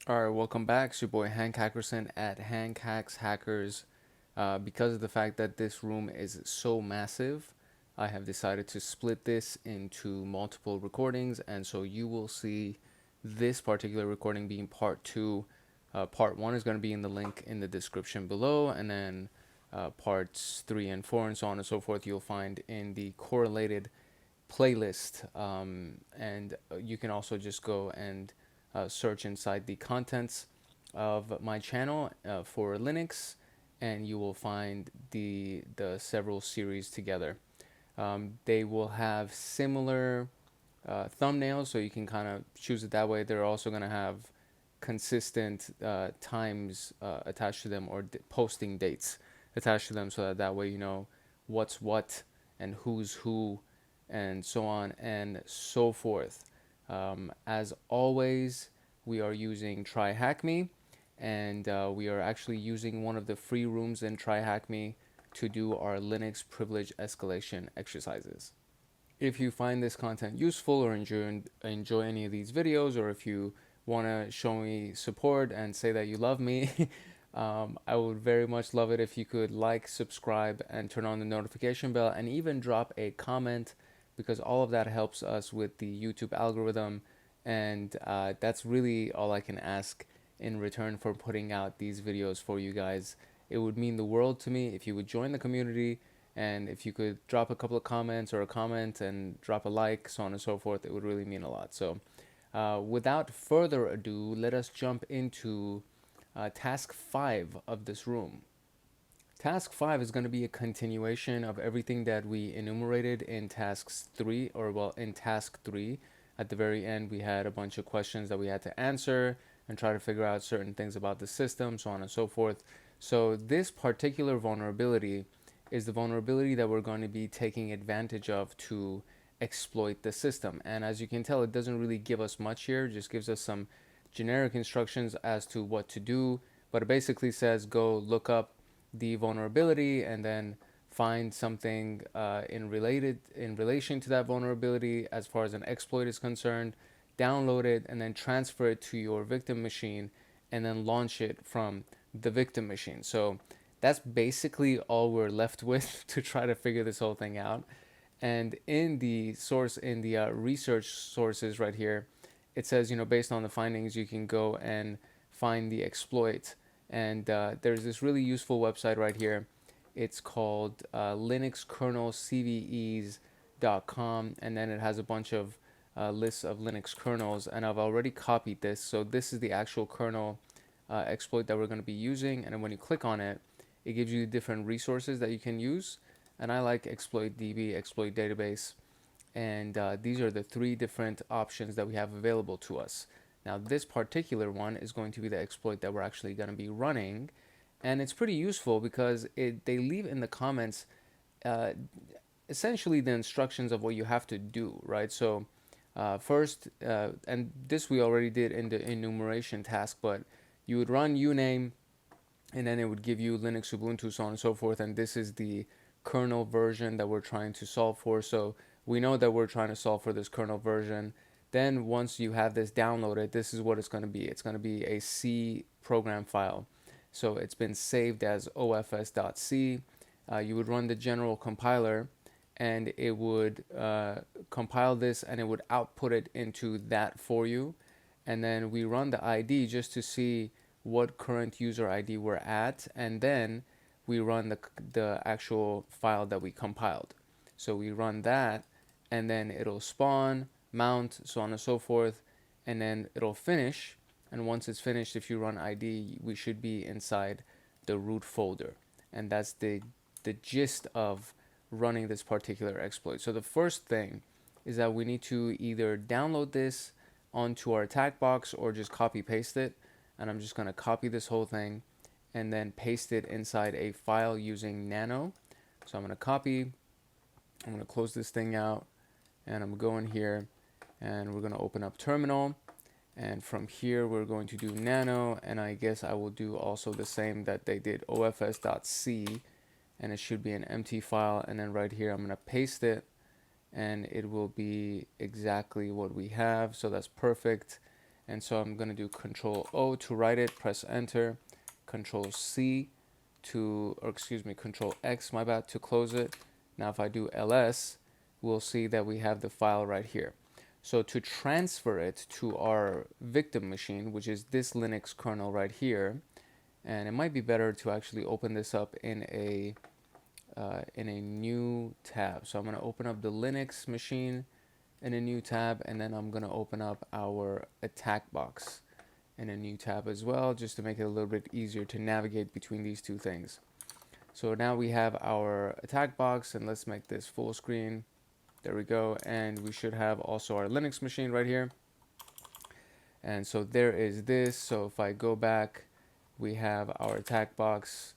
All right, welcome back. It's your boy Hank Hackerson at Hank Hacks Hackers. Because of the fact that this room is so massive, I have decided to split this into multiple recordings, and so you will see this particular recording being part two. Part one is going to be in the link in the description below, and then parts 3 and 4 and so on and so forth you'll find in the correlated playlist. And you can also just go and search inside the contents of my channel for Linux, and you will find the several series together. They will have similar thumbnails, so you can kind of choose it that way. They're also going to have consistent times attached to them, or posting dates attached to them, so that way you know what's what and who's who and so on and so forth. As always, we are using TryHackMe, and we are actually using one of the free rooms in TryHackMe to do our Linux privilege escalation exercises. If you find this content useful or enjoy any of these videos, or if you want to show me support and say that you love me, I would very much love it if you could like, subscribe, and turn on the notification bell, and even drop a comment, because all of that helps us with the YouTube algorithm, and that's really all I can ask in return for putting out these videos for you guys. It would mean the world to me if you would join the community, and if you could drop a couple of comments or a comment and drop a like, so on and so forth. It would really mean a lot. So without further ado, let us jump into task 5 of this room. Task 5 is going to be a continuation of everything that we enumerated in tasks 3, or well, in task 3. At the very end, we had a bunch of questions that we had to answer and try to figure out certain things about the system, so on and so forth. So this particular vulnerability is the vulnerability that we're going to be taking advantage of to exploit the system. And as you can tell, it doesn't really give us much here. It just gives us some generic instructions as to what to do, but it basically says go look up the vulnerability and then find something in relation to that vulnerability as far as an exploit is concerned, download it, and then transfer it to your victim machine, and then launch it from the victim machine. So that's basically all we're left with to try to figure this whole thing out. And in the source, in the research sources right here, it says, based on the findings, you can go and find the exploit. And there's this really useful website right here. It's called linuxkernelcves.com, and then it has a bunch of lists of Linux kernels, and I've already copied this. So this is the actual kernel exploit that we're going to be using, and then when you click on it, it gives you different resources that you can use. And I like exploit DB, exploit database, and these are the 3 different options that we have available to us. Now this particular one is going to be the exploit that we're actually going to be running, and it's pretty useful because they leave in the comments essentially the instructions of what you have to do, right? So first, and this we already did in the enumeration task, but you would run uname, and then it would give you Linux, Ubuntu, so on and so forth, and this is the kernel version that we're trying to solve for. So we know that we're trying to solve for this kernel version. Then once you have this downloaded, this is what it's going to be. It's going to be a C program file. So it's been saved as ofs.c. You would run the general compiler, and it would compile this, and it would output it into that for you. And then we run the ID just to see what current user ID we're at, and then we run the actual file that we compiled. So we run that, and then it'll spawn, mount, so on and so forth, and then it'll finish. And once it's finished, if you run ID, we should be inside the root folder. And that's the gist of running this particular exploit. So the first thing is that we need to either download this onto our attack box or just copy paste it. And I'm just going to copy this whole thing and then paste it inside a file using nano. So I'm going to copy, I'm going to close this thing out, and I'm going here, and we're going to open up terminal, and from here we're going to do nano, and I guess I will do also the same that they did, ofs.c, and it should be an empty file. And then right here I'm going to paste it, and it will be exactly what we have. So that's perfect. And so I'm going to do Control O to write it, press enter, Control C to, or excuse me, Control X, my bad, to close it. Now if I do ls, we'll see that we have the file right here. So to transfer it to our victim machine, which is this Linux kernel right here, and it might be better to actually open this up in a new tab. So I'm going to open up the Linux machine in a new tab, and then I'm going to open up our attack box in a new tab as well, just to make it a little bit easier to navigate between these two things. So now we have our attack box, and let's make this full screen. There we go. And we should have also our Linux machine right here. And so there is this. So if I go back, we have our attack box.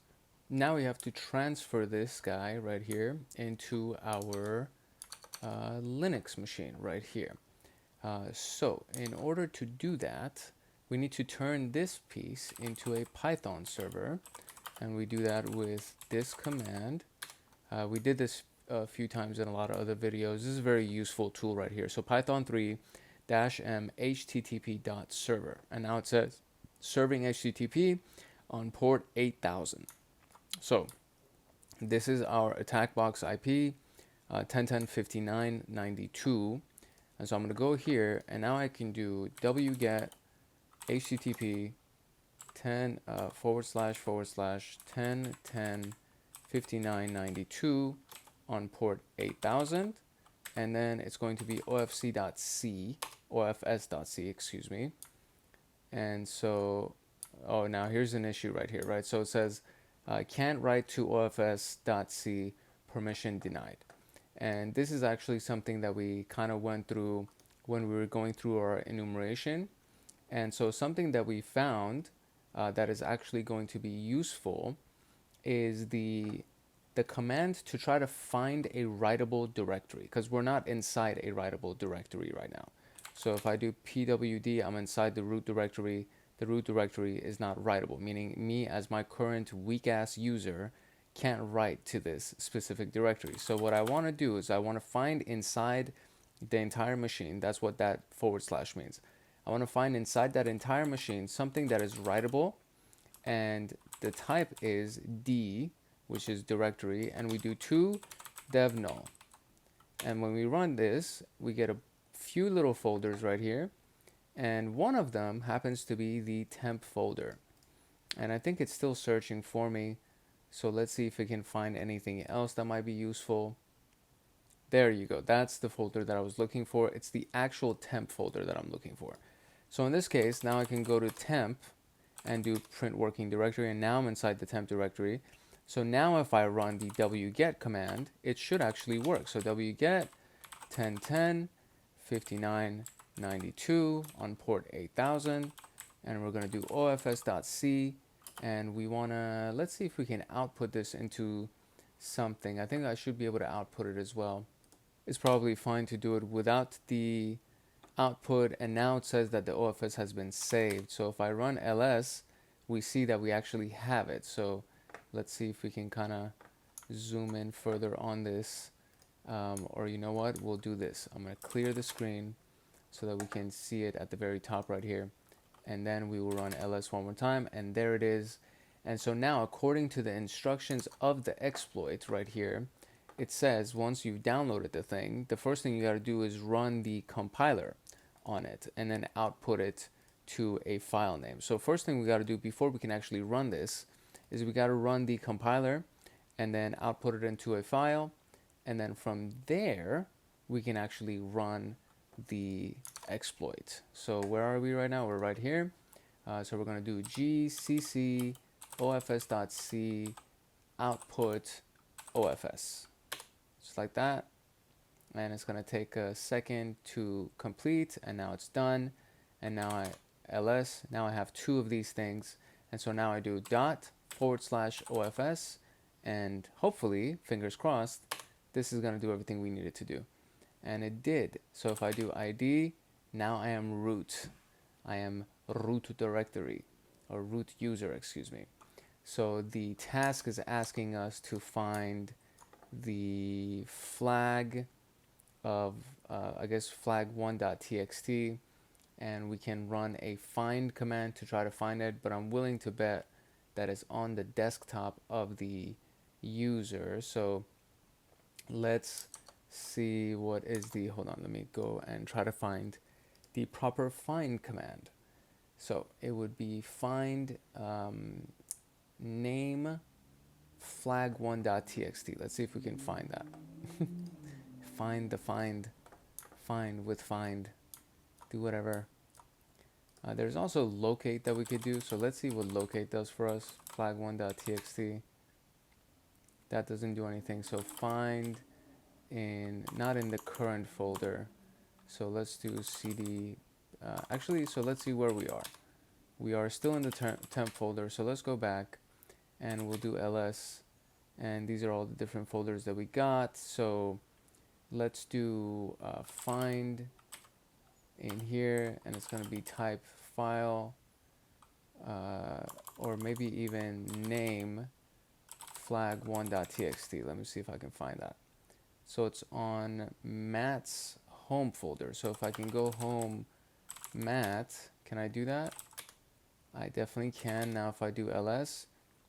Now we have to transfer this guy right here into our Linux machine right here. So in order to do that, we need to turn this piece into a Python server, and we do that with this command. We did this a few times in a lot of other videos. This is a very useful tool right here. So Python 3 -m http.server, and now it says serving HTTP on port 8000. So this is our attack box IP, 10.10.59.92. And so I'm going to go here, and now I can do wget http 10//10.10.59.92 on port 8000, and then it's going to be ofs.c, excuse me. And so, oh, now here's an issue right here, right? So it says can't write to ofs.c, permission denied. And this is actually something that we kind of went through when we were going through our enumeration. And so something that we found that is actually going to be useful is the command to try to find a writable directory, because we're not inside a writable directory right now. So if I do pwd, I'm inside the root directory. The root directory is not writable, meaning me as my current weak-ass user can't write to this specific directory. So what I want to do is I want to find inside the entire machine. That's what that / means. I want to find inside that entire machine something that is writable, and the type is D, which is directory, and we do to dev null. And when we run this, we get a few little folders right here, and one of them happens to be the temp folder. And I think it's still searching for me. So let's see if we can find anything else that might be useful. There you go. That's the folder that I was looking for. It's the actual temp folder that I'm looking for. So in this case, now I can go to temp and do print working directory, and now I'm inside the temp directory. So now if I run the wget command, it should actually work. So wget 10.10.59.92 on port 8000, and we're going to do ofs.c, and we want to, let's see if we can output this into something. I think I should be able to output it as well. It's probably fine to do it without the output, and now it says that the OFS has been saved. So if I run ls, we see that we actually have it. So let's see if we can kind of zoom in further on this, or you know what, we'll do this. I'm going to clear the screen so that we can see it at the very top right here, and then we will run ls one more time, and there it is. And so now, according to the instructions of the exploit right here, it says once you've downloaded the thing, the first thing you got to do is run the compiler on it and then output it to a file name. So first thing we got to do before we can actually run this is we got to run the compiler and then output it into a file, and then from there we can actually run the exploit. So where are we right now? We're right here. So we're going to do gcc ofs.c output ofs, just like that, and it's going to take a second to complete, and now it's done. And now ls, now I have two of these things, and so now I do ./ofs, and hopefully, fingers crossed, this is going to do everything we need it to do. And it did. So if I do id, now I am root. I am root directory, or root user, excuse me. So the task is asking us to find the flag of, I guess, flag1.txt, and we can run a find command to try to find it, but I'm willing to bet that it's on the desktop of the user. So let's see what is the, hold on, let me go and try to find the proper find command. So it would be find name flag1.txt. Let's see if we can find that. Find the find with find, do whatever. There's also locate that we could do. So let's see what locate does for us. Flag1.txt. That doesn't do anything. So find in, not in the current folder. So let's do cd. Actually, so let's see where we are. We are still in the temp folder. So let's go back and we'll do ls. And these are all the different folders that we got. So let's do find in here, and it's going to be type file, or maybe even name flag1.txt. Let me see if I can find that. So it's on Matt's home folder. So if I can go home Matt, can I do that? I definitely can. Now if I do ls,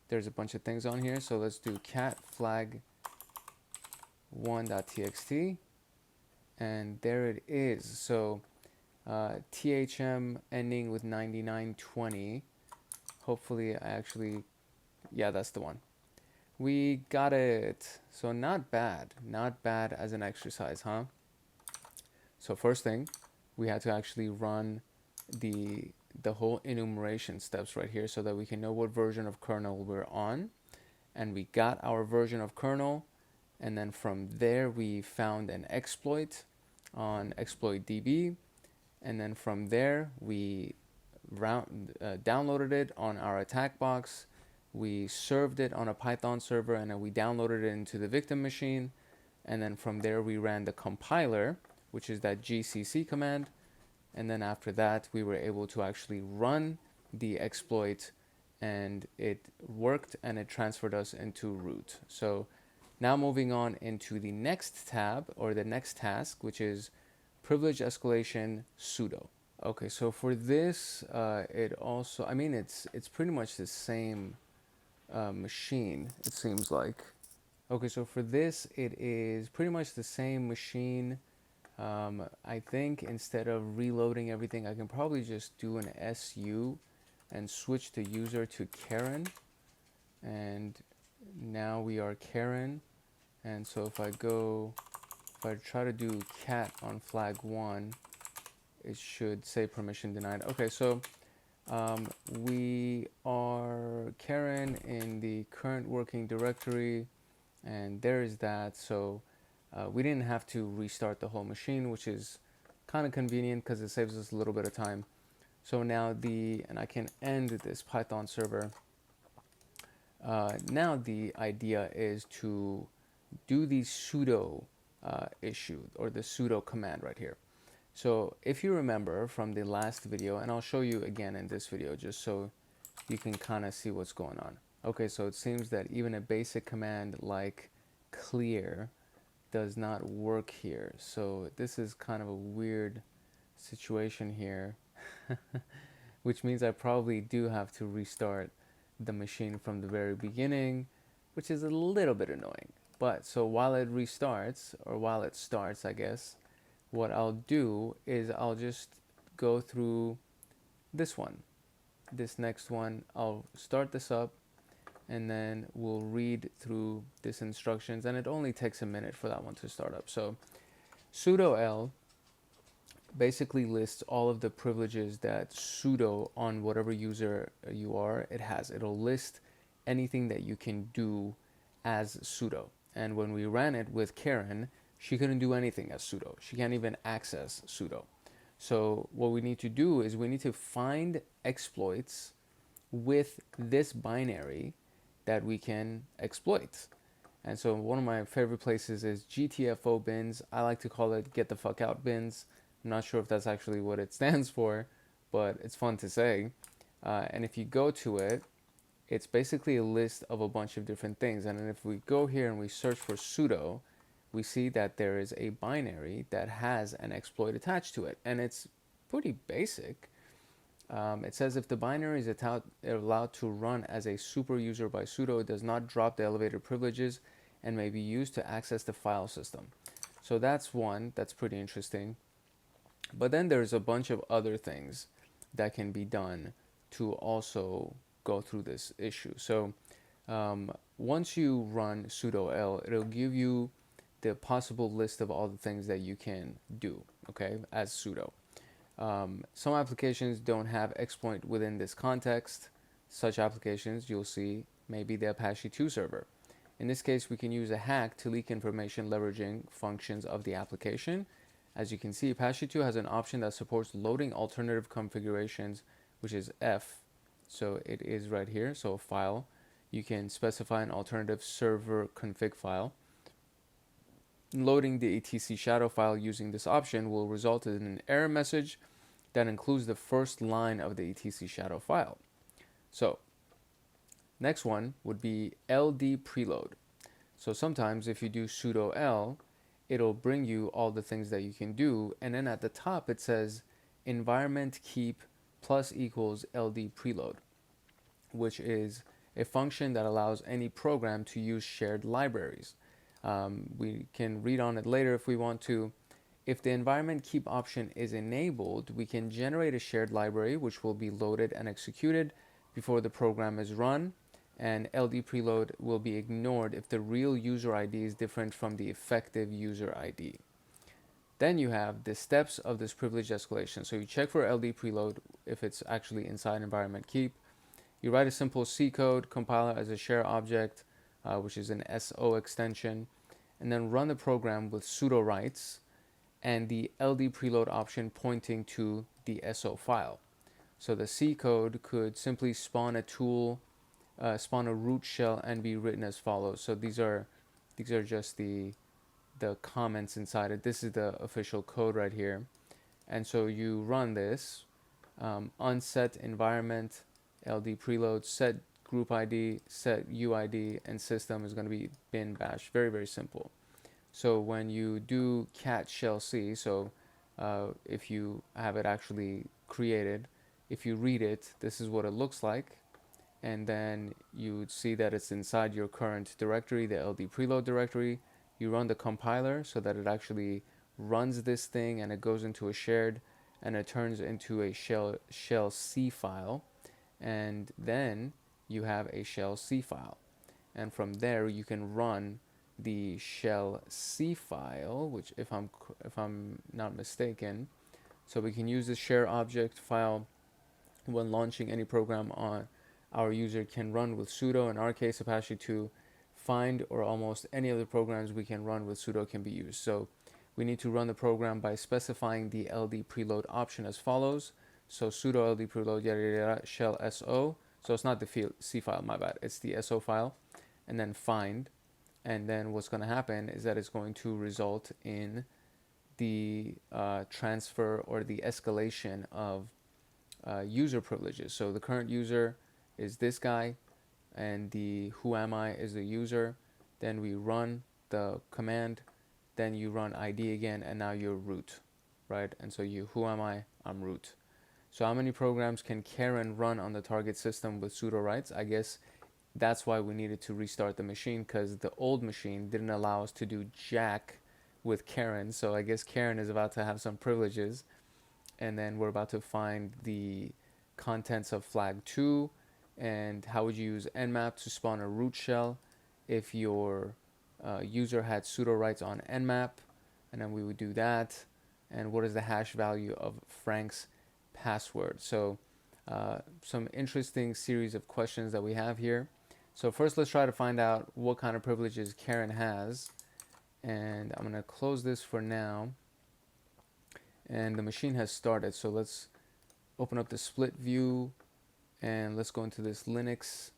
there's a bunch of things on here. So let's do cat flag1.txt, and there it is. So THM ending with 9920. Hopefully I actually, yeah, that's the one. We got it. So not bad as an exercise, huh? So first thing, we had to actually run the whole enumeration steps right here so that we can know what version of kernel we're on. And we got our version of kernel, and then from there we found an exploit on exploit.db, and then from there we downloaded it on our attack box. We served it on a Python server, and then we downloaded it into the victim machine. And then from there we ran the compiler, which is that gcc command. And then after that we were able to actually run the exploit, and it worked, and it transferred us into root. So now moving on into the next tab, or the next task, which is privilege escalation sudo. Okay, so for this, it also, I mean, it's pretty much the same machine, it seems like. Okay, so for this, it is pretty much the same machine. I think instead of reloading everything, I can probably just do an SU and switch the user to Karen. And now we are Karen. And so if I try to do cat on flag 1, it should say permission denied. Okay, so we are Karen in the current working directory, and there is that. So we didn't have to restart the whole machine, which is kind of convenient because it saves us a little bit of time. So now and I can end this Python server. Now the idea is to do the sudo issue, or the sudo command right here. So if you remember from the last video, and I'll show you again in this video just so you can kind of see what's going on. Okay, so it seems that even a basic command like clear does not work here. So this is kind of a weird situation here, which means I probably do have to restart the machine from the very beginning, which is a little bit annoying. But so while it restarts, or while it starts, I guess, what I'll do is I'll just go through this next one. I'll start this up, and then we'll read through this instructions, and it only takes a minute for that one to start up. So sudo L basically lists all of the privileges that sudo on whatever user you are, it has. It'll list anything that you can do as sudo. And when we ran it with Karen, she couldn't do anything as sudo. She can't even access sudo. So what we need to do is we need to find exploits with this binary that we can exploit. And so one of my favorite places is GTFO bins. I like to call it get the fuck out bins. I'm not sure if that's actually what it stands for, but it's fun to say. And if you go to it, it's basically a list of a bunch of different things. And then if we go here and we search for sudo, we see that there is a binary that has an exploit attached to it. And it's pretty basic. It says if the binary is allowed to run as a super user by sudo, it does not drop the elevated privileges and may be used to access the file system. So that's one that's pretty interesting. But then there's a bunch of other things that can be done to also go through this issue. So once you run sudo L, it'll give you the possible list of all the things that you can do, okay, as sudo. Some applications don't have exploit within this context. Such applications, you'll see, maybe the Apache 2 server. In this case, we can use a hack to leak information leveraging functions of the application. As you can see, Apache 2 has an option that supports loading alternative configurations, which is F. So it is right here. So a file, you can specify an alternative server config file. Loading the etc shadow file using this option will result in an error message that includes the first line of the etc shadow file. So next one would be LD preload. So sometimes if you do sudo L, it'll bring you all the things that you can do, and then at the top it says environment keep plus equals LD preload, which is a function that allows any program to use shared libraries. We can read on it later if we want to. If the environment keep option is enabled, we can generate a shared library which will be loaded and executed before the program is run, and LD preload will be ignored if the real user ID is different from the effective user ID. Then you have the steps of this privilege escalation. So you check for LD preload if it's actually inside environment keep. You write a simple C code, compile it as a share object, which is an SO extension, and then run the program with sudo rights and the LD preload option pointing to the SO file. So the C code could simply spawn a tool, spawn a root shell, and be written as follows. So these are just the comments inside it. This is the official code right here. And so you run this, unset environment, LD preload, set group ID, set UID, and system is going to be bin bash. Very, very simple. So when you do cat shell C, so if you have it actually created, if you read it, this is what it looks like. And then you would see that it's inside your current directory, the LD preload directory. You run the compiler so that it actually runs this thing and it goes into a shared, and it turns into a shell C file. And then you have a shell C file. And from there you can run the shell C file, which if I'm not mistaken, so we can use the share object file when launching any program on our user can run with sudo. In our case, Apache 2, find or almost any of the programs we can run with sudo can be used. So we need to run the program by specifying the LD preload option as follows. So sudo LD preload yada yada shell SO. So it's not the C file, my bad. It's the SO file, and then find. And then what's going to happen is that it's going to result in the transfer or the escalation of user privileges. So the current user is this guy, and the who am I is the user. Then we run the command, then you run ID again, and now you're root, right? And so you who am I? I'm root. So how many programs can Karen run on the target system with sudo rights? I guess that's why we needed to restart the machine, because the old machine didn't allow us to do jack with Karen. So I guess Karen is about to have some privileges, and then we're about to find the contents of flag 2 and how would you use nmap to spawn a root shell if your user had sudo rights on nmap, and then we would do that. And what is the hash value of Frank's password? So some interesting series of questions that we have here. So first, let's try to find out what kind of privileges Karen has. And I'm going to close this for now. And the machine has started. So let's open up the split view and let's go into this Linux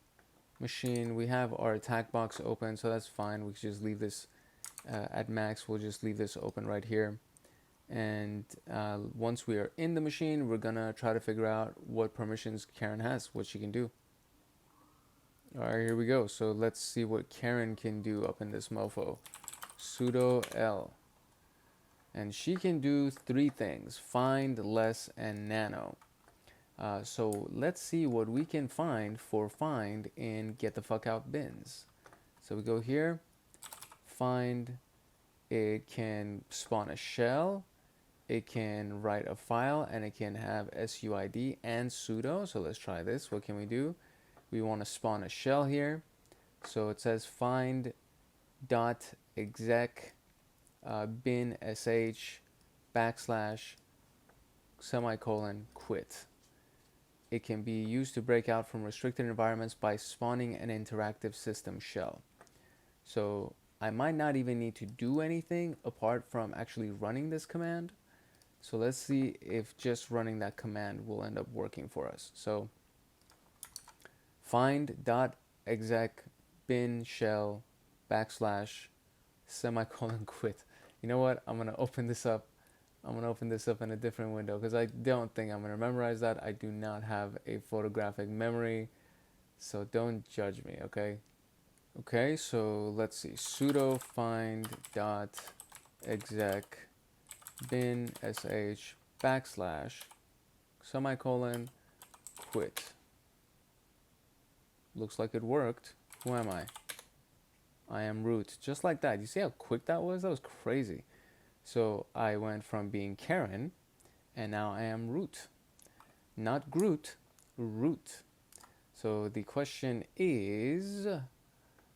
machine. We have our attack box open, so that's fine. We can just leave this at max. We'll just leave this open right here. And once we are in the machine, we're gonna try to figure out what permissions Karen has, what she can do. All right, here we go. So let's see what Karen can do up in this mofo. Sudo L. and she can do three things: find, less, and nano. So let's see what we can find for find in get the fuck out bins. So we go here, find. It can spawn a shell, it can write a file, and it can have SUID and sudo. So let's try this. What can we do? We want to spawn a shell here. So it says find dot exec bin sh backslash semicolon quit. It can be used to break out from restricted environments by spawning an interactive system shell. So I might not even need to do anything apart from actually running this command. So let's see if just running that command will end up working for us. So find dot exec bin shell backslash semicolon quit. You know what? I'm gonna open this up. I'm gonna open this up in a different window because I don't think I'm gonna memorize that. I do not have a photographic memory, so don't judge me, okay? Okay, so let's see. Sudo find dot exec bin sh backslash semicolon quit. Looks like it worked. Who am I? I am root. Just like that. You see how quick that was? That was crazy. So I went from being Karen, and now I am root. Not Groot, root. So the question is,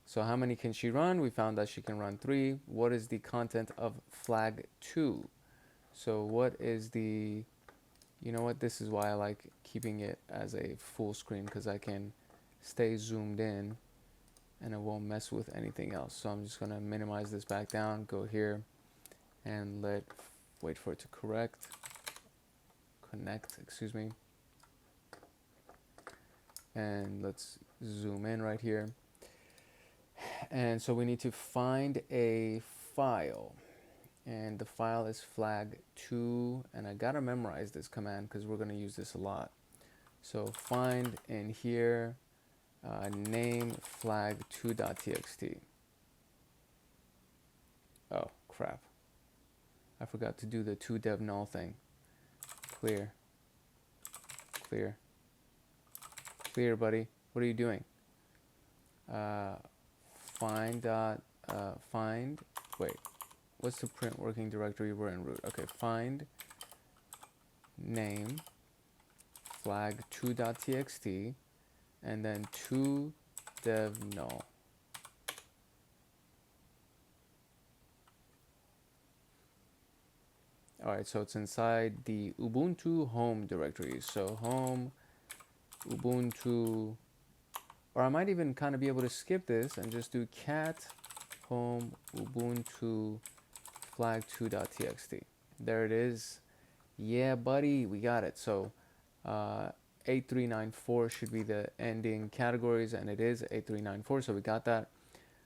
so how many can she run? We found that she can run 3. What is the content of flag 2? So what is the, you know what, this is why I like keeping it as a full screen, because I can stay zoomed in and it won't mess with anything else. So I'm just going to minimize this back down, go here, and wait for it to connect, excuse me. And let's zoom in right here. And so we need to find a file, and the file is flag 2, and I gotta memorize this command because we're gonna use this a lot. So find in here, name flag2.txt. Oh crap, I forgot to do the toDev null thing. Clear, buddy, what are you doing? Find wait, what's the print working directory? We're in root. Okay, find name flag2.txt and then toDev null. Alright, so it's inside the Ubuntu home directory. So home Ubuntu, or I might even kind of be able to skip this and just do cat home Ubuntu flag2.txt. There it is. Yeah, buddy, we got it. So 8394 should be the ending categories, and it is 8394, so we got that.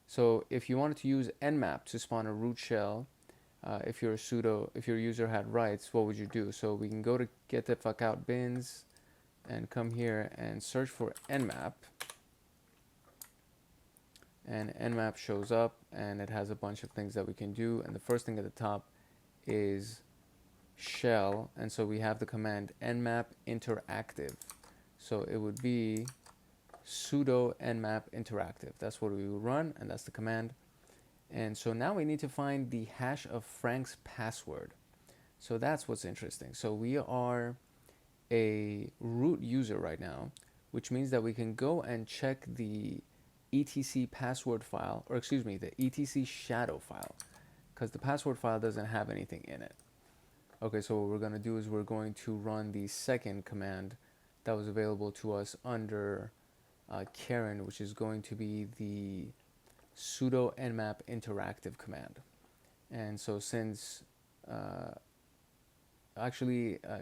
So if you wanted to use nmap to spawn a root shell, if your user had rights, what would you do? So we can go to get the fuck out bins and come here and search for nmap. And nmap shows up, and it has a bunch of things that we can do. And the first thing at the top is shell, and so we have the command nmap interactive. So it would be sudo nmap interactive. That's what we would run, and that's the command. And so now we need to find the hash of Frank's password. So that's what's interesting. So we are a root user right now, which means that we can go and check the etc password file, or excuse me, the etc shadow file, because the password file doesn't have anything in it. Okay, so what we're going to do is we're going to run the second command that was available to us under Karen, which is going to be the sudo nmap interactive command. And so since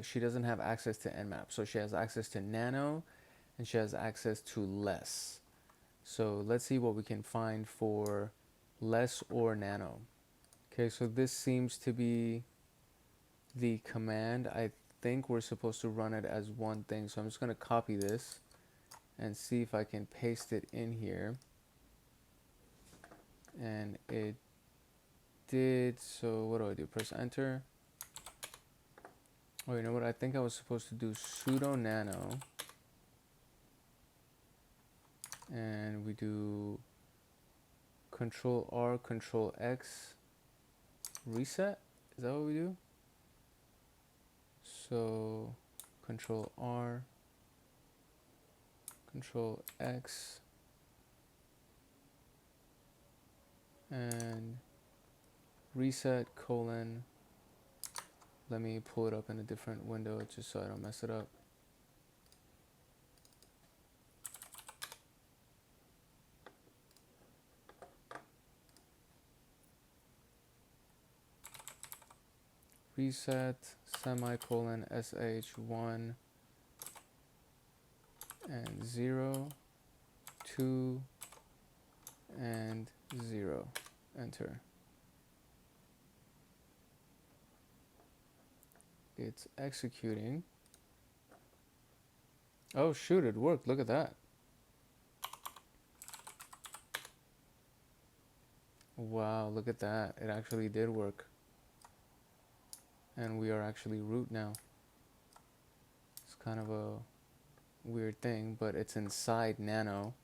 she doesn't have access to nmap, so she has access to nano and she has access to less. So let's see what we can find for less or nano. Okay, so this seems to be the command. I think we're supposed to run it as one thing, so I'm just going to copy this and see if I can paste it in here. And it did, so what do? Press enter. Oh, you know what? I think I was supposed to do sudo nano. And we do Control R, Control X, reset. Is that what we do? So Control R, Control X, and reset colon. Let me pull it up in a different window just so I don't mess it up. Reset semicolon sh1 and 0, 2, and 0. Enter. It's executing. Oh shoot, it worked. Look at that. Wow, look at that. It actually did work. And we are actually root now. It's kind of a weird thing, but it's inside nano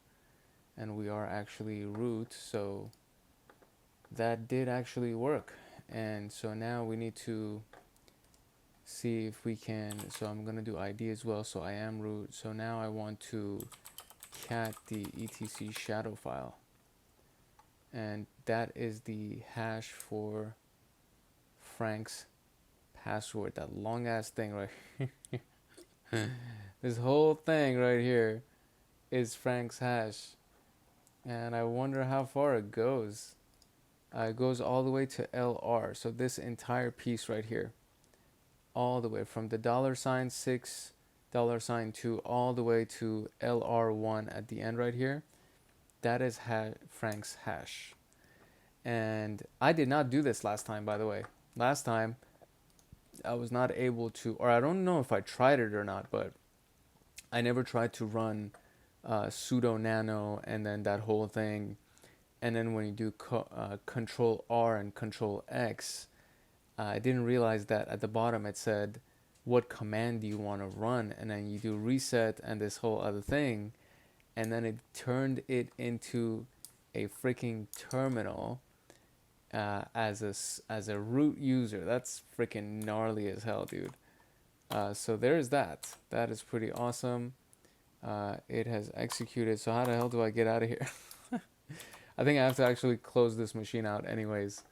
and we are actually root, so that did actually work. And so now we need to see if we can, so I'm gonna do ID as well, so I am root. So now I want to cat the etc shadow file, and that is the hash for Frank's password, that long ass thing right here. This whole thing right here is Frank's hash, and I wonder how far it goes. It goes all the way to LR, so this entire piece right here, all the way from the $6, $2, all the way to LR1 at the end right here. That is Frank's hash. And I did not do this last time, by the way. Last time I was not able to, or I don't know if I tried it or not, but I never tried to run sudo nano and then that whole thing. And then when you do Control R and Control X, I didn't realize that at the bottom it said, what command do you want to run? And then you do reset and this whole other thing. And then it turned it into a freaking terminal as a root user. That's freaking gnarly as hell, dude. So there's that. That is pretty awesome. It has executed. So how the hell do I get out of here? I think I have to actually close this machine out anyways.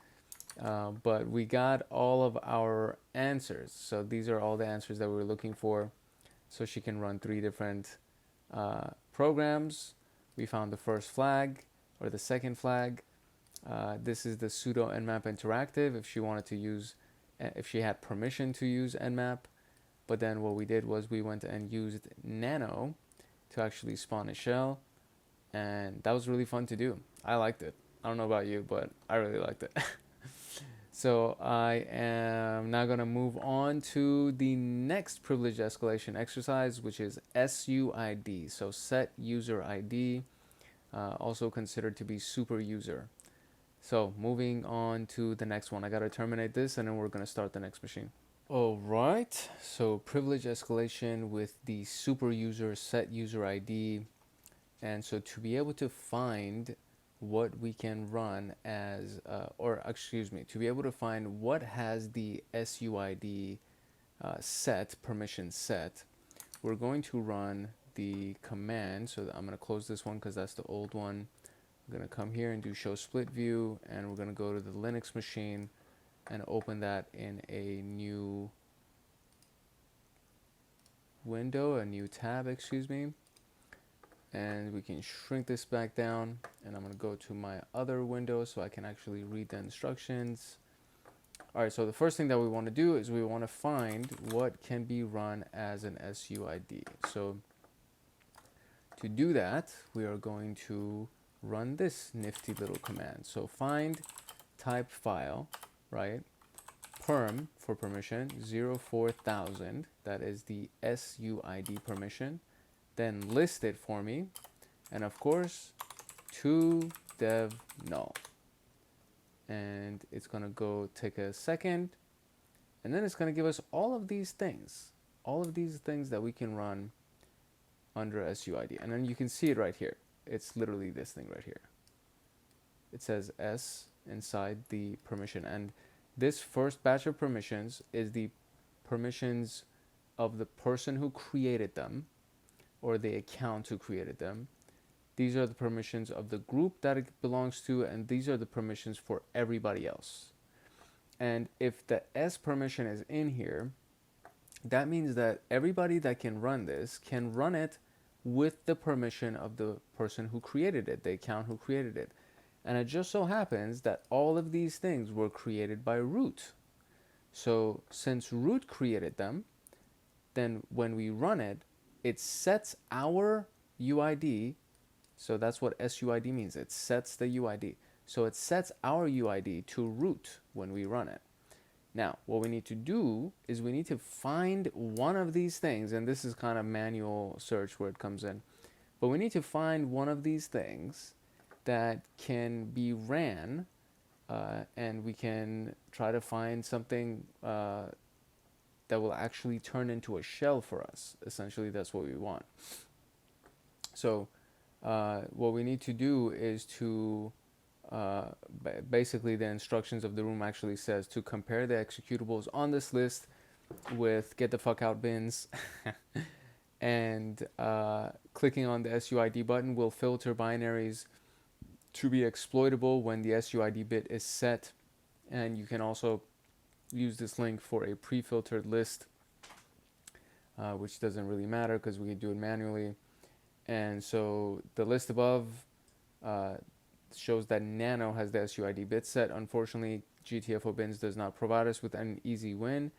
But we got all of our answers. So these are all the answers that we were looking for. So she can run 3 different programs. We found the first flag or the second flag. This is the sudo nmap interactive if she wanted to use, if she had permission to use nmap. But then what we did was we went and used nano to actually spawn a shell. And that was really fun to do. I liked it. I don't know about you, but I really liked it. So I am now going to move on to the next privilege escalation exercise, which is SUID. So set user ID, also considered to be super user. So moving on to the next one. I got to terminate this and then we're going to start the next machine. All right. So privilege escalation with the super user set user ID. And so to be able to find what we can run as, to be able to find what has the SUID permission set, we're going to run the command. So I'm going to close this one because that's the old one. I'm going to come here and do show split view, and we're going to go to the Linux machine and open that in a new window, a new tab, excuse me. And we can shrink this back down, and I'm going to go to my other window so I can actually read the instructions. All right, so the first thing that we want to do is we want to find what can be run as an SUID. So to do that, we are going to run this nifty little command. So find type file, right? Perm for permission 04000, that is the SUID permission. Then list it for me, and of course to dev null. and it's going to go take a second, and then it's going to give us all of these things that we can run under SUID. And then you can see it right here. It's literally this thing right here. It says S inside the permission, and this first batch of permissions is the permissions of the person who created them, or the account who created them. These are the permissions of the group that it belongs to, and these are the permissions for everybody else. And if the S permission is in here, that means that everybody that can run this can run it with the permission of the person who created it, the account who created it. And it just so happens that all of these things were created by root. So since root created them, then when we run it, it sets our UID. So that's what SUID means. It sets the UID. So it sets our UID to root when we run it. Now, what we need to do is we need to find one of these things, and this is kind of manual search where it comes in, but we need to find one of these things that can be ran, and we can try to find something that will actually turn into a shell for us. Essentially, that's what we want. So what we need to do is to basically the instructions of the room actually says to compare the executables on this list with get the fuck out bins and clicking on the SUID button will filter binaries to be exploitable when the SUID bit is set. And you can also use this link for a pre-filtered list, which doesn't really matter because we can do it manually. And so the list above shows that Nano has the SUID bit set. Unfortunately, GTFO bins does not provide us with an easy win.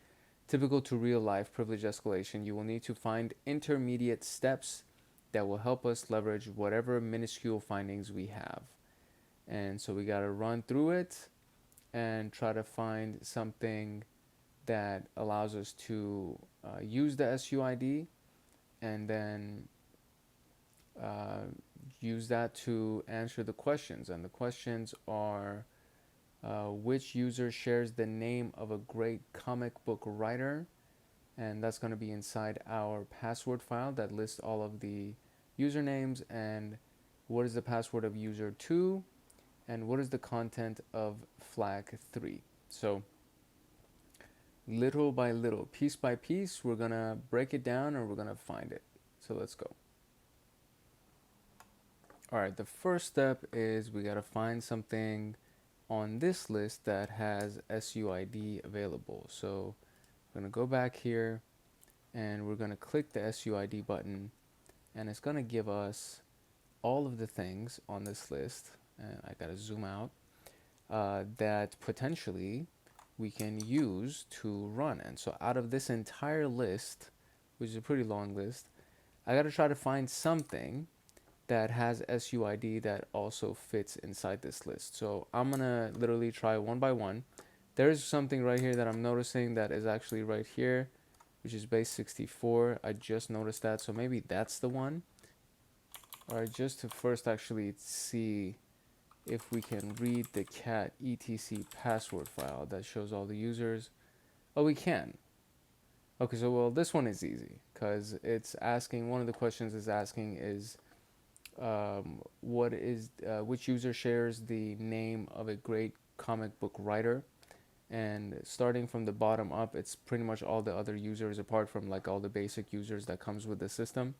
Typical to real life privilege escalation, you will need to find intermediate steps that will help us leverage whatever minuscule findings we have. And so we got to run through it and try to find something that allows us to use the SUID, and then use that to answer the questions. And the questions are which user shares the name of a great comic book writer, and that's going to be inside our password file that lists all of the usernames, and what is the password of user 2, and what is the content of flag 3. So little by little, piece by piece, we're going to break it down and we're going to find it. So let's go. All right, the first step is we got to find something on this list that has SUID available. So I'm going to go back here and we're going to click the SUID button, and it's going to give us all of the things on this list. And I got to zoom out, that potentially we can use to run. And so out of this entire list, which is a pretty long list, I got to try to find something that has SUID that also fits inside this list. So I'm going to literally try one by one. There's something right here that I'm noticing that is actually right here, which is base 64. I just noticed that, so maybe that's the one. All right, just to first actually see if we can read the cat etc password file that shows all the users. Oh, we can. Okay, so well, this one is easy because it's asking, one of the questions is asking is which user shares the name of a great comic book writer, and starting from the bottom up, it's pretty much all the other users apart from like all the basic users that comes with the system.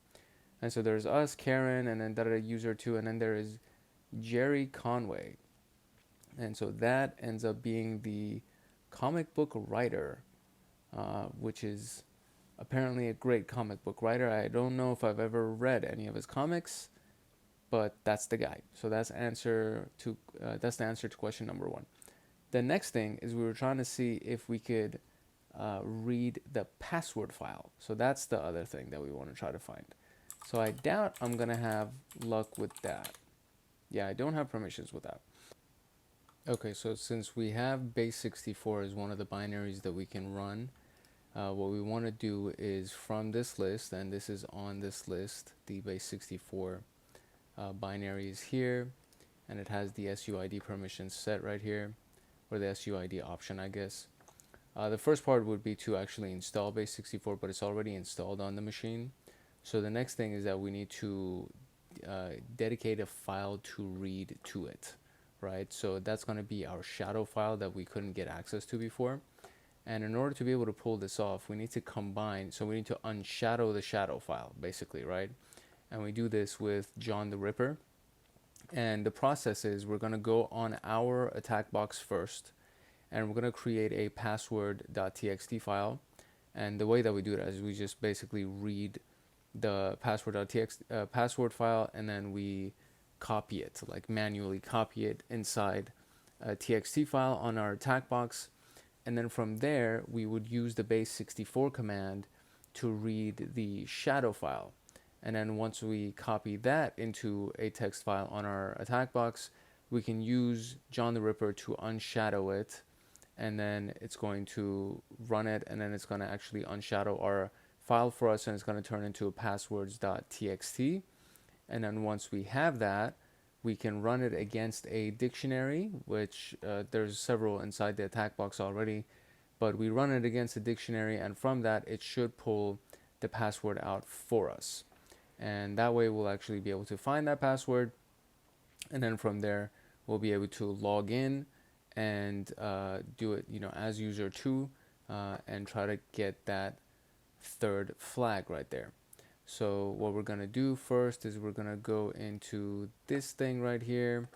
And so there's us, Karen, and then user 2, and then there is Jerry Conway. And so that ends up being the comic book writer, which is apparently a great comic book writer. I don't know if I've ever read any of his comics, but that's the guy. So that's the answer to question number 1. The next thing is we were trying to see if we could read the password file. So that's the other thing that we want to try to find. So I doubt I'm going to have luck with that. Yeah, I don't have permissions with that. Okay, so since we have base 64 as one of the binaries that we can run, what we want to do is from this list, and this is on this list, the base 64 binary is here, and it has the SUID permissions set right here. or the SUID option, I guess. The first part would be to actually install base64, but it's already installed on the machine. So the next thing is that we need to dedicate a file to read to it, right? So that's going to be our shadow file that we couldn't get access to before. And in order to be able to pull this off, we need to combine, so we need to unshadow the shadow file, basically, right? And we do this with John the Ripper. And the process is we're going to go on our attack box first, and we're going to create a password.txt file. And the way that we do that is we just basically read the password.txt password file, and then we copy it, like manually copy it inside a txt file on our attack box. And then from there, we would use the base64 command to read the shadow file. And then once we copy that into a text file on our attack box, we can use John the Ripper to unshadow it. And then it's going to run it, and then it's going to actually unshadow our file for us, and it's going to turn into a passwords.txt. And then once we have that, we can run it against a dictionary, which there's several inside the attack box already, but we run it against a dictionary, and from that it should pull the password out for us. And that way we'll actually be able to find that password, and then from there we'll be able to log in and do it, as user 2, and try to get that third flag right there. So what we're going to do first is we're going to go into this thing right here,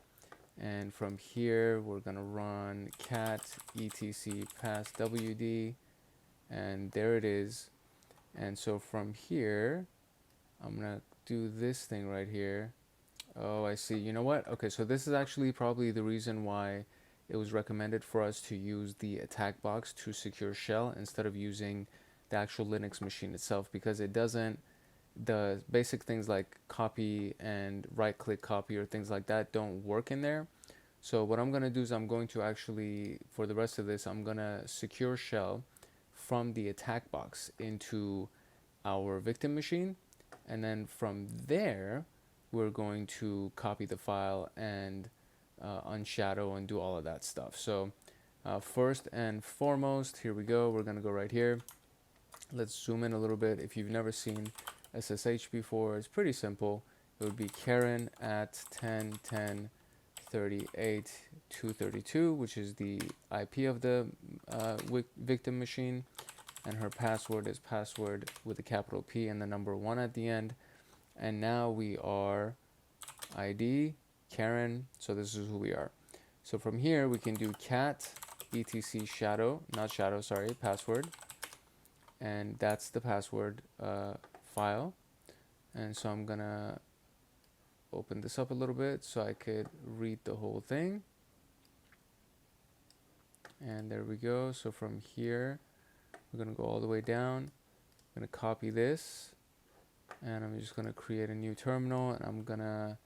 and from here we're going to run cat etc passwd, and there it is. And so from here I'm going to do this thing right here. Oh, I see. You know what? Okay, so this is actually probably the reason why it was recommended for us to use the attack box to secure shell instead of using the actual Linux machine itself, because it doesn't, the basic things like copy and right click copy or things like that don't work in there. So what I'm going to do is I'm going to actually, for the rest of this, I'm going to secure shell from the attack box into our victim machine, and then from there we're going to copy the file and unshadow and do all of that stuff. So first and foremost, here we go, we're going to go right here. Let's zoom in a little bit. If you've never seen SSH before, it's pretty simple. It would be Karen at 10.10.38.232, which is the IP of the victim machine, and her password is password with a capital P and the number 1 at the end. And now we are ID Karen, so this is who we are. So from here we can do cat etc shadow, not shadow, sorry, password, and that's the password file. And so I'm gonna open this up a little bit so I could read the whole thing. And there we go. So from here we're gonna go all the way down. I'm gonna copy this, and I'm just gonna create a new terminal, and I'm gonna,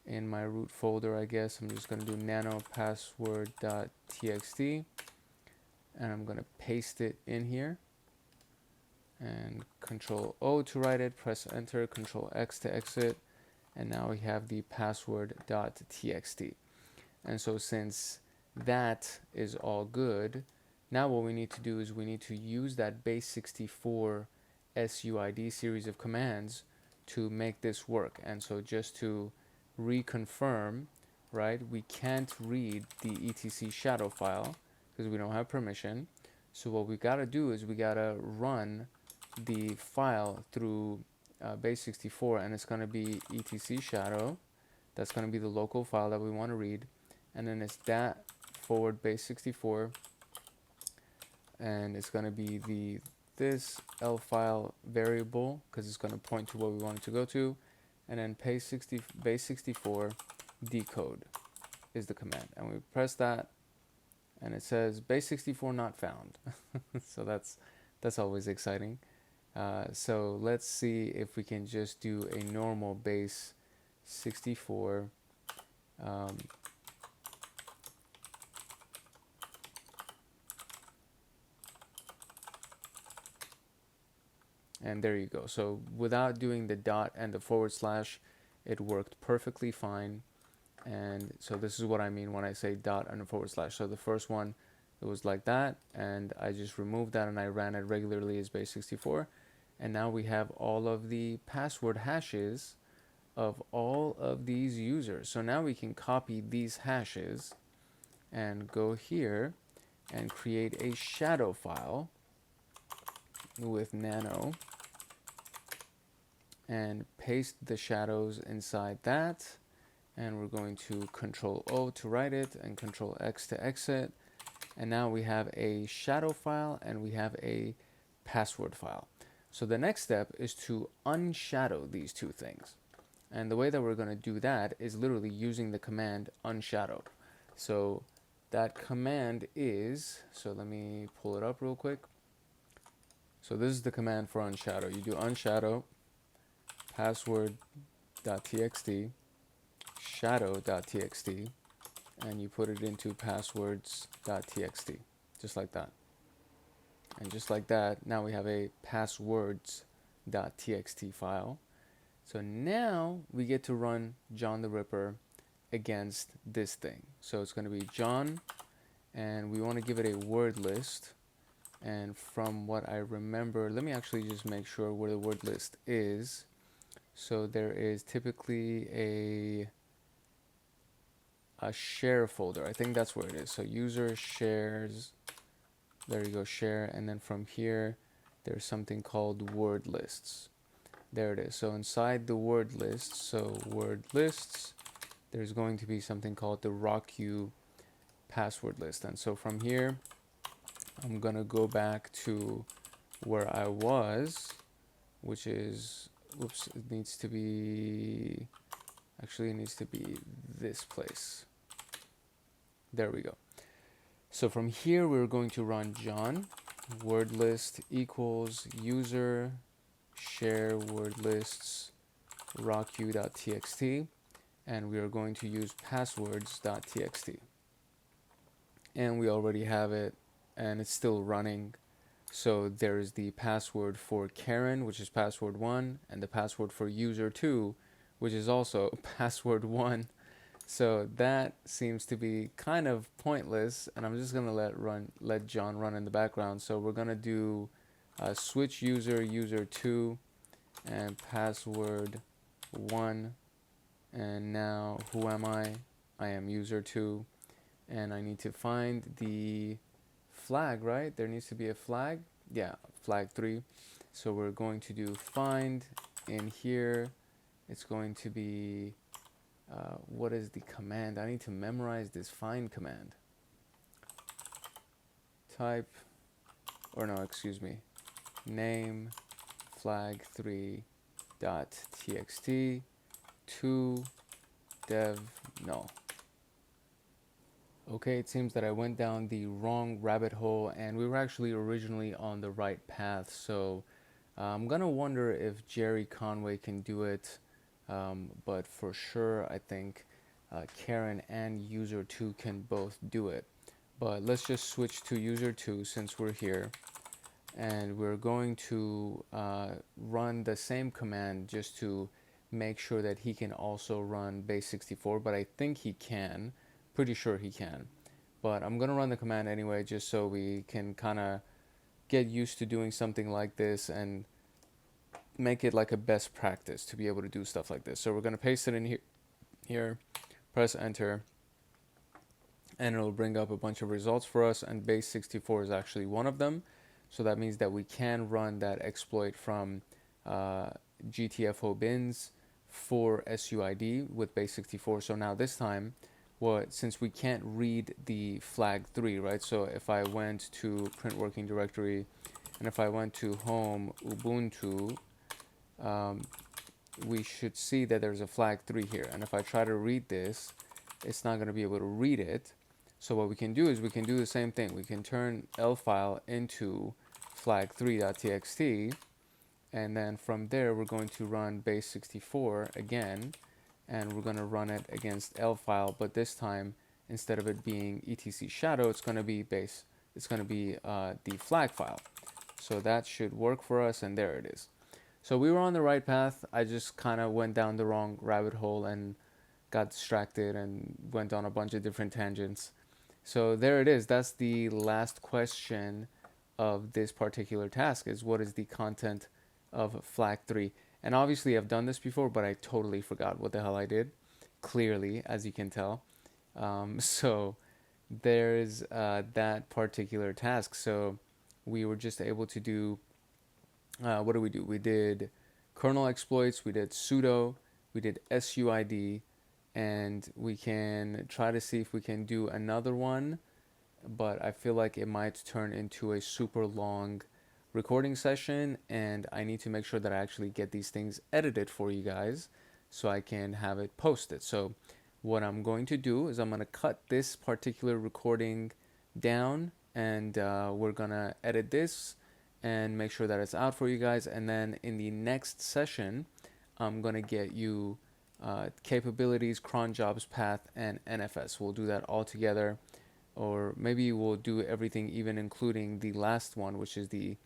in my root folder, I guess, I'm just gonna do nano password.txt, and I'm gonna paste it in here, and Control O to write it, press enter, Control X to exit, and now we have the password.txt. And so since that is all good, now what we need to do is we need to use that base64 SUID series of commands to make this work. And so just to reconfirm, right, we can't read the etc shadow file because we don't have permission. So what we got to do is we got to run the file through base64, and it's going to be etc shadow. That's going to be the local file that we want to read, and then it's that forward base64, and it's going to be this L file variable because it's going to point to what we want it to go to, and then base64 decode is the command, and we press that, and it says base64 not found. So that's always exciting. So let's see if we can just do a normal base64 and there you go. So without doing the dot and the forward slash, it worked perfectly fine. And so this is what I mean when I say dot and forward slash. So the first one, it was like that, and I just removed that and I ran it regularly as base64. And now we have all of the password hashes of all of these users. So now we can copy these hashes and go here and create a shadow file with nano and paste the shadows inside that. And we're going to Control O to write it and Control X to exit. And now we have a shadow file and we have a password file. So the next step is to unshadow these two things. And the way that we're going to do that is literally using the command unshadow. So that command is, so let me pull it up real quick. So this is the command for unshadow. You do unshadow password.txt shadow.txt and you put it into passwords.txt, just like that. And just like that, now we have a passwords.txt file. So now we get to run John the Ripper against this thing. So it's going to be John, and we want to give it a word list. And from what I remember, let me actually just make sure where the word list is. So there is typically a share folder. I think that's where it is. So user shares, there you go, share. And then from here, there's something called word lists. There it is. So inside the word lists, so word lists, there's going to be something called the RockU password list. And so from here, I'm going to go back to where I was, which is, whoops, it needs to be, actually it needs to be this place. There we go. So from here, we're going to run John word list equals user share word lists rocku.txt, and we are going to use passwords.txt. And we already have it, and it's still running. So there's the password for Karen, which is password 1, and the password for user 2, which is also password 1. So that seems to be kind of pointless, and I'm just gonna let John run in the background. So we're gonna do switch user 2 and password 1, and now who am I? I am user 2, and I need to find the flag, right? There needs to be a flag. Yeah, flag 3. So we're going to do find in here. It's going to be what is the command? I need to memorize this find command. Type, or no, excuse me, name flag3.txt to dev null. Okay, it seems that I went down the wrong rabbit hole, and we were actually originally on the right path. So I'm gonna wonder if Jerry Conway can do it. But for sure, I think Karen and user 2 can both do it. But let's just switch to user 2 since we're here. And we're going to run the same command just to make sure that he can also run base64. But I think he can. Pretty sure he can. But I'm going to run the command anyway just so we can kind of get used to doing something like this and make it like a best practice to be able to do stuff like this. So we're going to paste it in here, press enter, and it'll bring up a bunch of results for us, and base64 is actually one of them. So that means that we can run that exploit from GTFO bins for SUID with base64. So now this time, since we can't read the flag 3, right? So if I went to print working directory, and if I went to home Ubuntu, we should see that there's a flag 3 here. And if I try to read this, it's not going to be able to read it. So what we can do is we can do the same thing. We can turn L file into flag3.txt, and then from there we're going to run base64 again, and we're going to run it against L file, but this time instead of it being etc shadow, it's going to be the flag file. So that should work for us, and there it is. So we were on the right path. I just kind of went down the wrong rabbit hole and got distracted and went on a bunch of different tangents. So there it is. That's the last question of this particular task, is what is the content of flag 3. And obviously I've done this before, but I totally forgot what the hell I did, clearly, as you can tell. So there's that particular task. So we were just able to do, what do? We did kernel exploits, we did sudo, we did SUID, and we can try to see if we can do another one, but I feel like it might turn into a super long recording session, and I need to make sure that I actually get these things edited for you guys so I can have it posted. So what I'm going to do is I'm going to cut this particular recording down, and we're going to edit this and make sure that it's out for you guys. And then in the next session, I'm going to get you capabilities, cron jobs path, and NFS. We'll do that all together, or maybe we'll do everything, even including the last one, which is the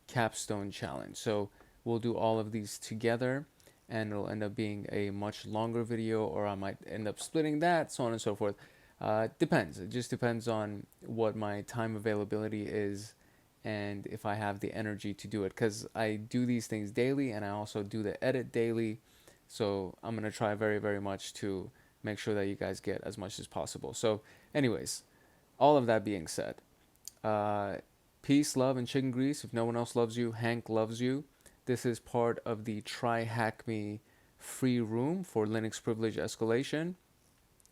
capstone challenge. So we'll do all of these together, and it'll end up being a much longer video, or I might end up splitting that, so on and so forth. Depends. It just depends on what my time availability is and if I have the energy to do it, because I do these things daily and I also do the edit daily. So I'm going to try very, very much to make sure that you guys get as much as possible. So anyways, all of that being said, peace, love, and chicken grease. If no one else loves you, Hank loves you. This is part of the TryHackMe free room for Linux privilege escalation.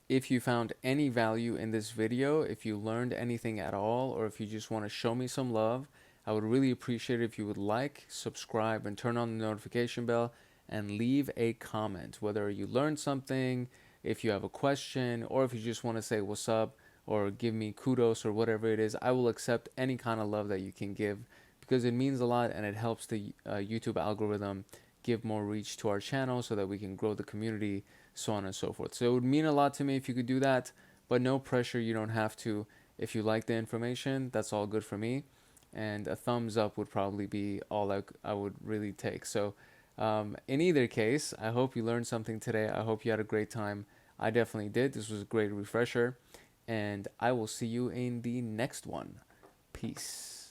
If you found any value in this video, if you learned anything at all, or if you just want to show me some love, I would really appreciate it if you would like, subscribe, and turn on the notification bell, and leave a comment. Whether you learned something, if you have a question, or if you just want to say what's up, or give me kudos, or whatever it is, I will accept any kind of love that you can give, because it means a lot and it helps the YouTube algorithm give more reach to our channel so that we can grow the community, so on and so forth. So it would mean a lot to me if you could do that, but no pressure. You don't have to. If you like the information, that's all good for me, and a thumbs up would probably be all I would really take. So in either case, I hope you learned something today. I hope you had a great time. I definitely did. This was a great refresher, and I will see you in the next one. Peace.